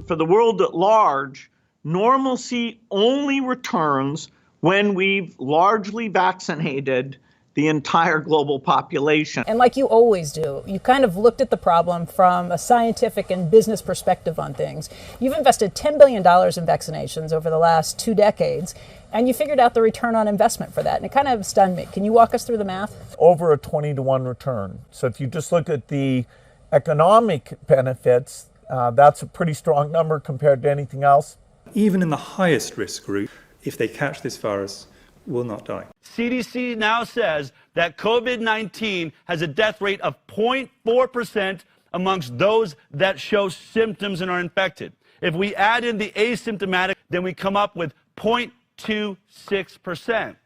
For the world at large, normalcy only returns when we've largely vaccinated the entire global population. And like you always do, you kind of looked at the problem from a scientific and business perspective on things. You've invested $10 billion in vaccinations over the last 2 decades, and you figured out the return on investment for that. And it kind of stunned me. Can you walk us through the math? Over a 20-to-1 return. So if you just look at the economic benefits, that's a pretty strong number compared to anything else. Even in the highest risk group, if they catch this virus, will not die. CDC now says that COVID-19 has a death rate of 0.4% amongst those that show symptoms and are infected. If we add in the asymptomatic, then we come up with 0.26%.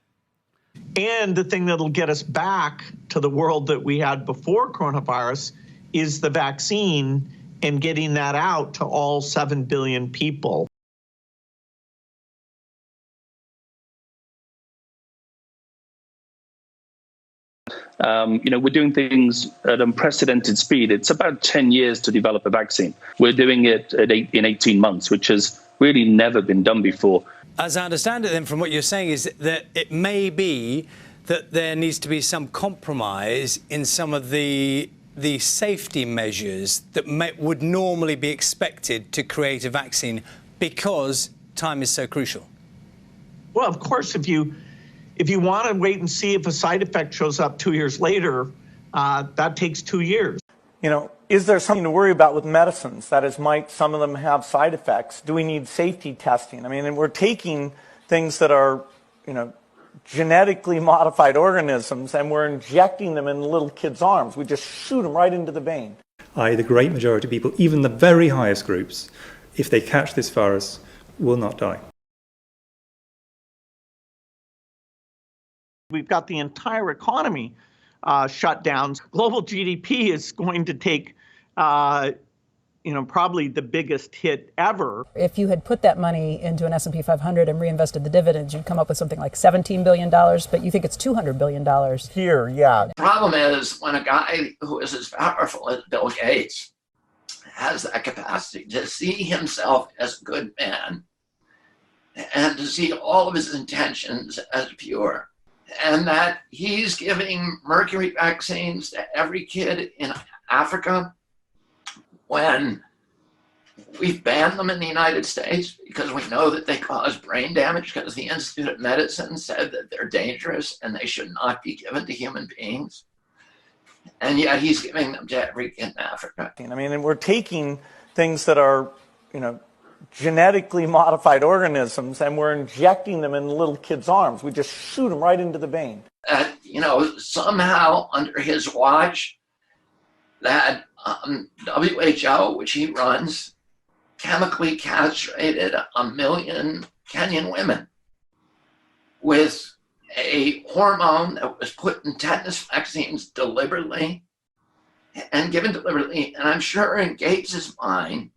And the thing that'll get us back to the world that we had before coronavirus is the vaccine and getting that out to all 7 billion people. We're doing things at unprecedented speed. It's about 10 years to develop a vaccine. We're doing it in 18 months, which has really never been done before. As I understand it then from what you're saying is that it may be that there needs to be some compromise in some of the safety measures that would normally be expected to create a vaccine because time is so crucial. Well, of course, if you want to wait and see if a side effect shows up 2 years later, that takes 2 years. Is there something to worry about with medicines? That is, might some of them have side effects? Do we need safety testing? And we're taking things that are, genetically modified organisms and we're injecting them in little kids' arms. We just shoot them right into the vein. The great majority of people, even the very highest groups, if they catch this virus, will not die. We've got the entire economy shut down. Global GDP is going to take, probably the biggest hit ever. If you had put that money into an S&P 500 and reinvested the dividends, you'd come up with something like $17 billion, but you think it's $200 billion. Here, yeah. The problem is when a guy who is as powerful as Bill Gates has that capacity to see himself as a good man and to see all of his intentions as pure, and that he's giving mercury vaccines to every kid in Africa when we've banned them in the United States because we know that they cause brain damage because the Institute of Medicine said that they're dangerous and they should not be given to human beings. And yet he's giving them to every kid in Africa. And we're taking things that are, genetically modified organisms and we're injecting them in little kids' arms. We just shoot them right into the vein. Somehow under his watch, that WHO, which he runs, chemically castrated 1 million Kenyan women with a hormone that was put in tetanus vaccines deliberately and given deliberately. And I'm sure in Gates's mind,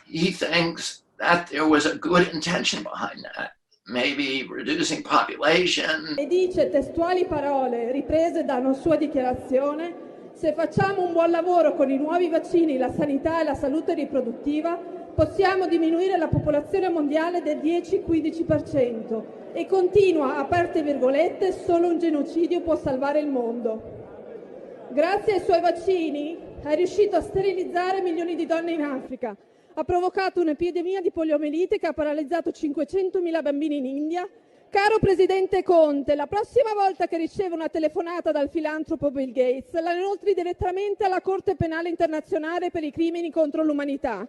he thinks that there was a good intention behind that. Maybe reducing population. E dice testuali parole riprese da una sua dichiarazione: se facciamo un buon lavoro con i nuovi vaccini, la sanità e la salute riproduttiva, possiamo diminuire la popolazione mondiale del 10-15%. E continua, aperte virgolette, solo un genocidio può salvare il mondo. Grazie ai suoi vaccini è riuscito a sterilizzare milioni di donne in Africa. Ha provocato un'epidemia di poliomielite che ha paralizzato 500.000 bambini in India. Caro Presidente Conte, la prossima volta che riceve una telefonata dal filantropo Bill Gates, la inoltri direttamente alla Corte Penale Internazionale per i crimini contro l'umanità.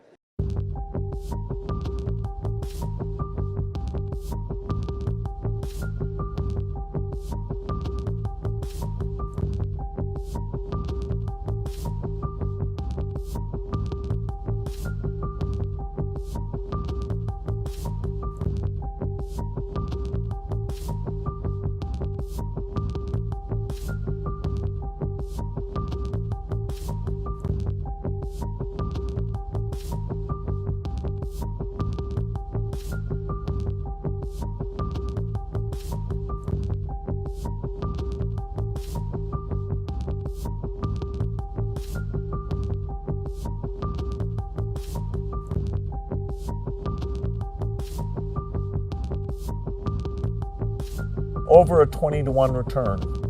over a 20 to 1 return.